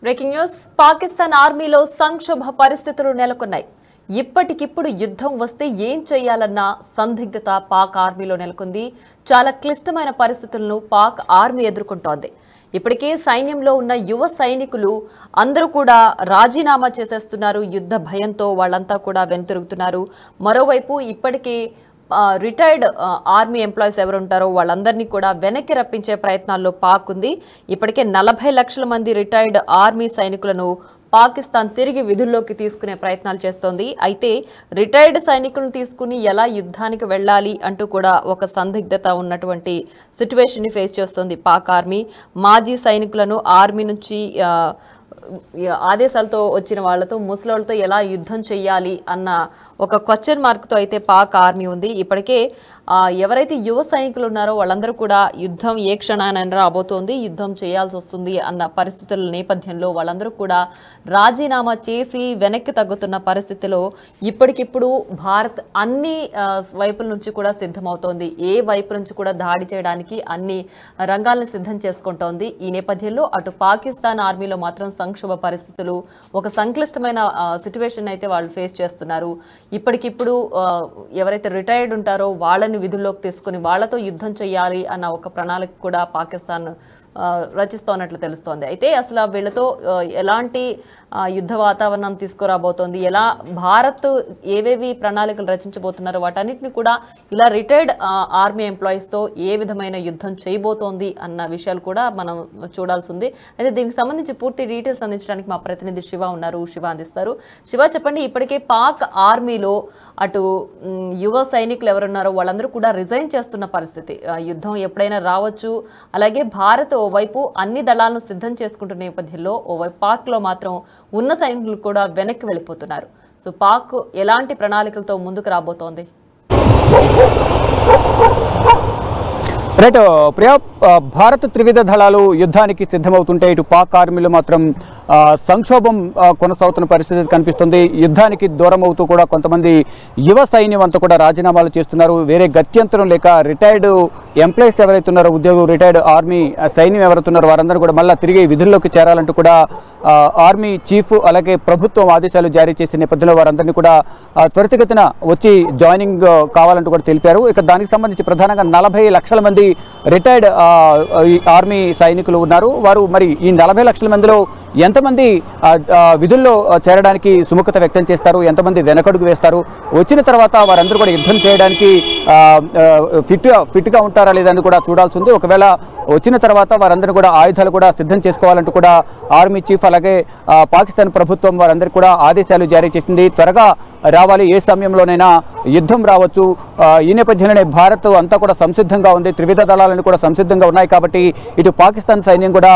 Breaking news Pakistan ఆర్మీలో సంక్షోభ పరిస్థితులు నెలకొన్నాయి. ఇప్పటికిప్పుడు యుద్ధం వస్తే ఏం చేయాలన్న సందిగ్ధత పాక్ ఆర్మీలో నెలకొంది. చాలా క్లిష్టమైన పరిస్థితులను పాక్ ఆర్మీ ఎదుర్కొంటోంది. ఇప్పటికే సైన్యంలో ఉన్న యువ సైనికులు అందరూ కూడా రాజీనామా చేసేస్తున్నారు. యుద్ధ భయంతో వాళ్ళంతా కూడా వెనుతిరుగుతున్నారు. మరోవైపు ఇప్పటికే రిటైర్డ్ ఆర్మీ ఎంప్లాయీస్ ఎవరు ఉంటారో వాళ్ళందరినీ కూడా వెనక్కి రప్పించే ప్రయత్నాల్లో పాక్ ఉంది. ఇప్పటికే 40 లక్షల మంది రిటైర్డ్ ఆర్మీ సైనికులను పాకిస్తాన్ తిరిగి విధుల్లోకి తీసుకునే ప్రయత్నాలు చేస్తోంది. అయితే రిటైర్డ్ సైనికులను తీసుకుని ఎలా యుద్ధానికి వెళ్ళాలి అంటూ కూడా ఒక సందిగ్ధత ఉన్నటువంటి సిచ్యువేషన్ ని ఫేస్ చేస్తోంది పాక్ ఆర్మీ. మాజీ సైనికులను ఆర్మీ నుంచి ఆదేశాలతో వచ్చిన వాళ్లతో ముసలోళ్లతో ఎలా యుద్ధం చేయాలి అన్న ఒక క్వశ్చన్ మార్క్తో అయితే పాక్ ఆర్మీ ఉంది. ఇప్పటికే ఎవరైతే యువ సైనికులు ఉన్నారో వాళ్ళందరూ కూడా యుద్ధం ఏ క్షణానైనా రాబోతోంది, యుద్ధం చేయాల్సి వస్తుంది అన్న పరిస్థితుల నేపథ్యంలో వాళ్ళందరూ కూడా రాజీనామా చేసి వెనక్కి తగ్గుతున్న పరిస్థితిలో ఇప్పటికిప్పుడు భారత్ అన్ని వైపుల నుంచి కూడా సిద్ధమవుతోంది. ఏ వైపు నుంచి కూడా దాడి చేయడానికి అన్ని రంగాలను సిద్ధం చేసుకుంటోంది. ఈ నేపథ్యంలో అటు పాకిస్తాన్ ఆర్మీలో మాత్రం సంక్షోభ పరిస్థితులు, ఒక సంక్లిష్టమైన సిచ్యువేషన్ అయితే వాళ్ళు ఫేస్ చేస్తున్నారు. ఇప్పటికిప్పుడు ఎవరైతే రిటైర్డ్ ఉంటారో వాళ్ళని విధుల్లోకి తీసుకుని వాళ్లతో యుద్ధం చేయాలి అన్న ఒక ప్రణాళిక కూడా పాకిస్తాన్ రచిస్తోన్నట్లు తెలుస్తోంది. అయితే అసలు వీళ్ళతో ఎలాంటి యుద్ధ వాతావరణం తీసుకురాబోతోంది, ఎలా భారత్ ఏవేవి ప్రణాళికలు రచించబోతున్నారో వాటన్నిటిని కూడా ఇలా రిటైర్డ్ ఆర్మీ ఎంప్లాయీస్తో ఏ విధమైన యుద్ధం చేయబోతోంది అన్న విషయాలు కూడా మనం చూడాల్సి ఉంది. అయితే దీనికి సంబంధించి పూర్తి డీటెయిల్స్ అందించడానికి మా ప్రతినిధి శివ ఉన్నారు. శివ అందిస్తారు. శివ, చెప్పండి, ఇప్పటికే పాక్ ఆర్మీలో అటు యువ సైనికులు ఎవరున్నారో వాళ్ళందరూ కూడా రిజైన్ చేస్తున్న పరిస్థితి. యుద్ధం ఎప్పుడైనా రావచ్చు. అలాగే భారత్ ఓవైపు అన్ని దళాలను సిద్ధం చేసుకుంటున్న నేపథ్యంలో ఓవైపు పాక్లో మాత్రం ఉన్న సైనికులు కూడా వెనక్కి వెళ్ళిపోతున్నారు. సో పాక్ ఎలాంటి ప్రణాళికలతో ముందుకు రాబోతోంది? రైట్ ప్రియా, భారత త్రివిధ దళాలు యుద్ధానికి సిద్ధమవుతుంటే ఇటు పాక్ ఆర్మీలో మాత్రం సంక్షోభం కొనసాగుతున్న పరిస్థితి కనిపిస్తుంది. యుద్ధానికి దూరం అవుతూ కూడా కొంతమంది యువ సైన్యం అంతా కూడా రాజీనామాలు చేస్తున్నారు. వేరే గత్యంతరం లేక రిటైర్డ్ ఎంప్లాయీస్ ఎవరైతే ఉన్నారో, ఉద్యోగులు, రిటైర్డ్ ఆర్మీ సైన్యం ఎవరైతే ఉన్నారో వారందరూ కూడా మళ్ళీ తిరిగి విధుల్లోకి చేరాలంటూ కూడా ఆర్మీ చీఫ్ అలాగే ప్రభుత్వం ఆదేశాలు జారీ చేసే నేపథ్యంలో వారందరినీ కూడా త్వరితగతిన వచ్చి జాయినింగ్ కావాలంటూ కూడా తెలిపారు. ఇక దానికి సంబంధించి ప్రధానంగా 40 లక్షల మంది రిటైర్డ్ ఆర్మీ సైనికులు ఉన్నారు. వారు మరి ఈ 40 లక్షల మందిలో ఎంతమంది విధుల్లో చేరడానికి సుముఖత వ్యక్తం చేస్తారు, ఎంతమంది వెనకడుగు వేస్తారు, వచ్చిన తర్వాత వారందరూ కూడా యుద్ధం చేయడానికి ఫిట్గా ఉంటారా లేదని కూడా చూడాల్సి ఉంది. ఒకవేళ వచ్చిన తర్వాత వారందరూ కూడా ఆయుధాలు కూడా సిద్ధం చేసుకోవాలంటూ కూడా ఆర్మీ చీఫ్ అలాగే పాకిస్తాన్ ప్రభుత్వం వారందరికీ కూడా ఆదేశాలు జారీ చేసింది. త్వరగా రావాలి, ఏ సమయంలోనైనా యుద్ధం రావచ్చు. ఈ నేపథ్యంలోనే భారత్ అంతా కూడా సంసిద్ధంగా ఉంది. త్రివిధ దళాలను కూడా సంసిద్ధంగా ఉన్నాయి కాబట్టి ఇటు పాకిస్తాన్ సైన్యం కూడా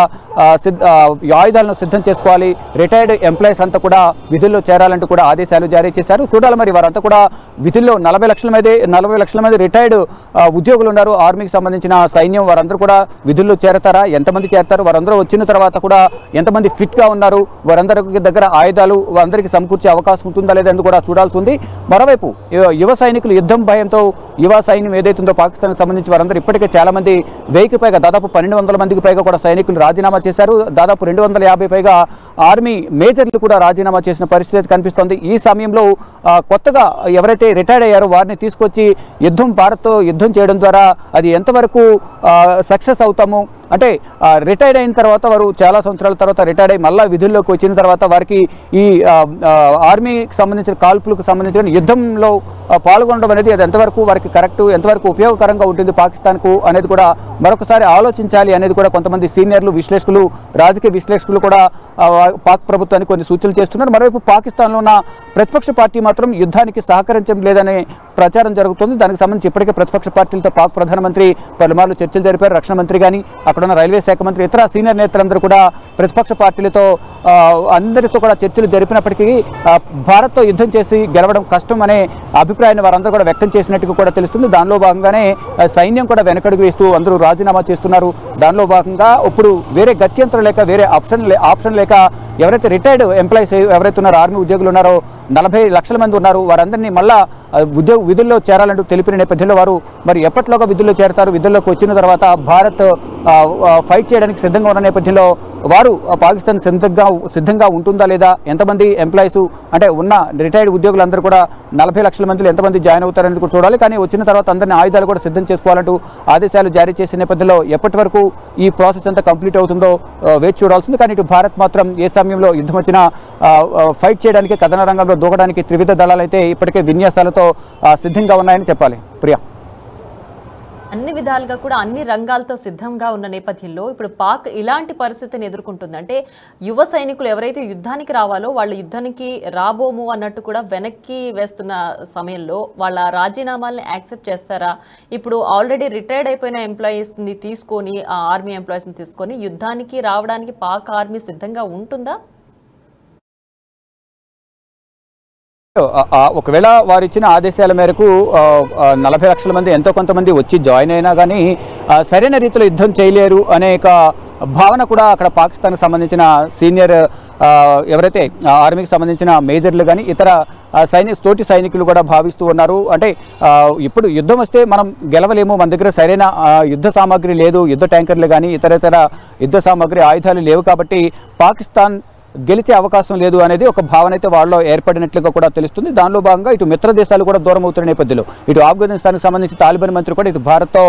ఆయుధాలను సిద్ధం చేసుకోవాలి. రిటైర్డ్ ఎంప్లాయీస్ అంతా కూడా విధుల్లో చేరాలంటూ కూడా ఆదేశాలు జారీ చేశారు. చూడాలి మరి వారంతా కూడా విధుల్లో 40 లక్షల మంది రిటైర్డ్ ఉద్యోగులు ఉన్నారు ఆర్మీకి సంబంధించిన సైన్యం. వారందరూ కూడా విధుల్లో చేరతారా, ఎంతమంది చేరతారు, వారందరూ వచ్చిన తర్వాత కూడా ఎంతమంది ఫిట్గా ఉన్నారు, వారందరి దగ్గర ఆయుధాలు వారందరికీ సమకూర్చే అవకాశం ఉంటుందా లేదని కూడా చూడాల్సి ఉంది. మరోవైపు యువ సైనికులు యుద్ధం భయంతో యువ సైన్యం ఏదైతుందో పాకిస్తాన్కి సంబంధించి వారందరూ ఇప్పటికే చాలా మంది 1000కి పైగా దాదాపు 1200 మందికి పైగా కూడా సైనికులు రాజీనామా చేశారు. దాదాపు 250 పైగా ఆర్మీ మేజర్లు కూడా రాజీనామా చేసిన పరిస్థితి కనిపిస్తోంది. ఈ సమయంలో కొత్తగా ఎవరైతే రిటైర్డ్ అయ్యారో వారిని తీసుకొచ్చి భారత్తో యుద్ధం చేయడం ద్వారా అది ఎంతవరకు సక్సెస్ అవుతాము అంటే రిటైర్డ్ అయిన తర్వాత వారు చాలా సంవత్సరాల తర్వాత రిటైర్డ్ అయ్యి మళ్ళీ విధుల్లోకి వచ్చిన తర్వాత వారికి ఈ ఆర్మీకి సంబంధించిన కాల్పులకు సంబంధించిన యుద్ధంలో పాల్గొనడం అనేది అది ఎంతవరకు వారికి కరెక్ట్, ఎంతవరకు ఉపయోగకరంగా ఉంటుంది పాకిస్తాన్కు అనేది కూడా మరొకసారి ఆలోచించాలి అనేది కూడా కొంతమంది సీనియర్లు, విశ్లేషకులు, రాజకీయ విశ్లేషకులు కూడా పాక్ ప్రభుత్వానికి కొన్ని సూచనలు చేస్తున్నారు. మరోవైపు పాకిస్తాన్లో ఉన్న ప్రతిపక్ష పార్టీ మాత్రం యుద్ధానికి సహకరించడం లేదనే ప్రచారం జరుగుతుంది. దానికి సంబంధించి ఇప్పటికే ప్రతిపక్ష పార్టీలతో పాక్ ప్రధానమంత్రి పలుమార్లు చర్చలు జరిపారు. రక్షణ మంత్రి కానీ అక్కడున్న రైల్వే శాఖ మంత్రి ఇతర సీనియర్ నేతలందరూ కూడా ప్రతిపక్ష పార్టీలతో అందరితో కూడా చర్చలు జరిపినప్పటికీ భారత్తో యుద్ధం చేసి గెలవడం కష్టం అనే అభిప్రాయాన్ని వారందరూ కూడా వ్యక్తం చేసినట్టుగా కూడా తెలుస్తుంది. దానిలో భాగంగానే సైన్యం కూడా వెనకడుగు వేస్తూ అందరూ రాజీనామా చేస్తున్నారు. దానిలో భాగంగా ఇప్పుడు వేరే గత్యంతరం లేక వేరే ఆప్షన్ లేక ఎవరైతే రిటైర్డ్ ఎంప్లాయీస్ ఎవరైతే ఉన్నారో ఆర్మీ ఉద్యోగులు ఉన్నారో 40 లక్షల మంది ఉన్నారు వారందరినీ మళ్ళా విధుల్లో చేరాలంటూ తెలిపిన నేపథ్యంలో వారు మరి ఎప్పట్లోగా విధుల్లో చేరతారు, విధుల్లోకి వచ్చిన తర్వాత భారత్ ఫైట్ చేయడానికి సిద్ధంగా ఉన్న నేపథ్యంలో వారు పాకిస్తాన్ సిద్ధంగా ఉంటుందా లేదా, ఎంతమంది ఎంప్లాయీస్ అంటే ఉన్న రిటైర్డ్ ఉద్యోగులందరూ కూడా 40 లక్షల మందిలో ఎంతమంది జాయిన్ అవుతారని కూడా చూడాలి. కానీ వచ్చిన తర్వాత అందరినీ ఆయుధాలు కూడా సిద్ధం చేసుకోవాలంటూ ఆదేశాలు జారీ చేసిన నేపథ్యంలో ఎప్పటి వరకు ఈ ప్రాసెస్ అంతా కంప్లీట్ అవుతుందో వేచి చూడాల్సింది. కానీ ఇటు భారత్ మాత్రం ఏ సమయంలో యుద్ధం వచ్చినా ఫైట్ చేయడానికి, కథన రంగంలో దూకడానికి త్రివిధ దళాలు అయితే ఇప్పటికే విన్యాసాలతో సిద్ధంగా ఉన్నాయని చెప్పాలి. ప్రియా, అన్ని విధాలుగా కూడా అన్ని రంగాలతో సిద్ధంగా ఉన్న నేపథ్యంలో ఇప్పుడు పాక్ ఇలాంటి పరిస్థితిని ఎదుర్కొంటుంది. అంటే యువ సైనికులు ఎవరైతే యుద్ధానికి రావాలో వాళ్ళు యుద్ధానికి రాబోము అన్నట్టు కూడా వెనక్కి వేస్తున్న సమయంలో వాళ్ళ రాజీనామాల్ని యాక్సెప్ట్ చేస్తారా? ఇప్పుడు ఆల్రెడీ రిటైర్డ్ అయిపోయిన ఎంప్లాయీస్ని తీసుకొని, ఆర్మీ ఎంప్లాయీస్ని తీసుకొని యుద్ధానికి రావడానికి పాక్ ఆర్మీ సిద్ధంగా ఉంటుందా? ఒకవేళ వారు ఇచ్చిన ఆదేశాల మేరకు 40 లక్షల మంది ఎంతో కొంతమంది వచ్చి జాయిన్ అయినా కానీ సరైన రీతిలో యుద్ధం చేయలేరు అనే భావన కూడా అక్కడ పాకిస్తాన్కి సంబంధించిన సీనియర్ ఎవరైతే ఆర్మీకి సంబంధించిన మేజర్లు కానీ ఇతర తోటి సైనికులు కూడా భావిస్తూ ఉన్నారు. అంటే ఇప్పుడు యుద్ధం వస్తే మనం గెలవలేము, మన దగ్గర సరైన యుద్ధ సామాగ్రి లేదు, యుద్ధ ట్యాంకర్లు కానీ ఇతర యుద్ధ సామాగ్రి ఆయుధాలు లేవు, కాబట్టి పాకిస్తాన్ గెలిచే అవకాశం లేదు అనేది ఒక భావన అయితే వాళ్ళలో ఏర్పడినట్లుగా కూడా తెలుస్తుంది. దానిలో భాగంగా ఇటు మిత్ర దేశాలు కూడా దూరం అవుతున్న నేపథ్యంలో ఇటు ఆఫ్ఘనిస్తాన్కి సంబంధించి తాలిబాన్ మంత్రి కూడా ఇటు భారత్తో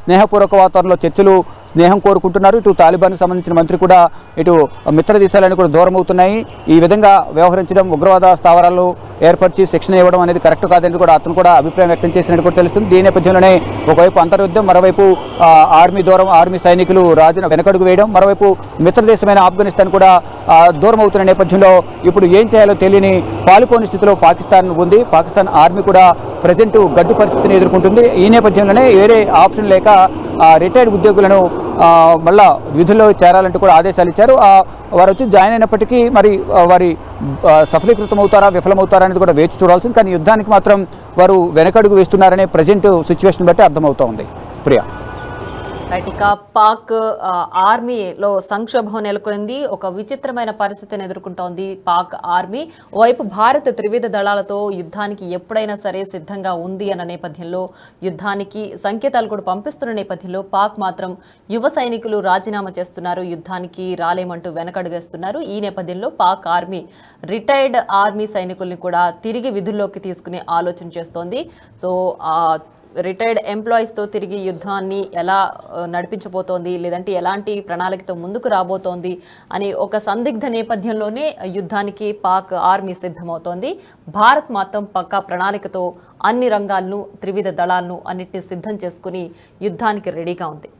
స్నేహపూర్వక వాతావరణంలో చర్చలు, స్నేహం కోరుకుంటున్నారు. ఇటు తాలిబాన్కి సంబంధించిన మంత్రి కూడా ఇటు మిత్ర దేశాలను కూడా దూరం అవుతున్నాయి. ఈ విధంగా వ్యవహరించడం, ఉగ్రవాద స్థావరాలు ఏర్పరిచి శిక్షణ ఇవ్వడం అనేది కరెక్ట్ కాదని కూడా అతను కూడా అభిప్రాయం వ్యక్తం చేసినట్టు కూడా తెలుస్తుంది. దీని నేపథ్యంలోనే ఒకవైపు అంతర్యుద్ధం, మరోవైపు ఆర్మీ సైనికులు వెనకడుగు వేయడం, మరోవైపు మిత్ర దేశమైన ఆఫ్ఘనిస్తాన్ కూడా దూరం అవుతున్న నేపథ్యంలో ఇప్పుడు ఏం చేయాలో తెలియని పాలుపోని స్థితిలో పాకిస్తాన్ ఉంది. పాకిస్తాన్ ఆర్మీ కూడా ప్రజెంట్ గడ్డు పరిస్థితిని ఎదుర్కొంటుంది. ఈ నేపథ్యంలోనే వేరే ఆప్షన్ లేక రిటైర్డ్ ఉద్యోగులను మళ్ళా విధుల్లో చేరాలంటూ కూడా ఆదేశాలు ఇచ్చారు. వారు వచ్చి జాయిన్ అయినప్పటికీ మరి వారి సఫలీకృతం అవుతారా, విఫలమవుతారా అనేది కూడా వేచి చూడాల్సింది. కానీ యుద్ధానికి మాత్రం వారు వెనకడుగు వేస్తున్నారనే ప్రజెంట్ సిచ్యువేషన్ బట్టి అర్థమవుతూ ఉంది. ప్రియా, ఇక పాక్ ఆర్మీలో సంక్షోభం నెలకొంది. ఒక విచిత్రమైన పరిస్థితిని ఎదుర్కొంటోంది పాక్ ఆర్మీ. ఓవైపు భారత్ త్రివిధ దళాలతో యుద్ధానికి ఎప్పుడైనా సరే సిద్ధంగా ఉంది అన్న నేపథ్యంలో యుద్ధానికి సంకేతాలు కూడా పంపిస్తున్న నేపథ్యంలో పాక్ మాత్రం యువ సైనికులు రాజీనామా చేస్తున్నారు, యుద్ధానికి రాలేమంటూ వెనకడుగేస్తున్నారు. ఈ నేపథ్యంలో పాక్ ఆర్మీ రిటైర్డ్ ఆర్మీ సైనికుల్ని కూడా తిరిగి విధుల్లోకి తీసుకునే ఆలోచన చేస్తోంది. సో రిటైర్డ్ ఎంప్లాయీస్తో తిరిగి యుద్ధాన్ని ఎలా నడిపించబోతోంది, లేదంటే ఎలాంటి ప్రణాళికతో ముందుకు రాబోతోంది అని ఒక సందిగ్ధ నేపథ్యంలోనే యుద్ధానికి పాక్ ఆర్మీ సిద్ధమవుతోంది. భారత్ మాత్రం పక్కా ప్రణాళికతో అన్ని రంగాలను, త్రివిధ దళాలను అన్నిటినీ సిద్ధం చేసుకుని యుద్ధానికి రెడీగా ఉంది.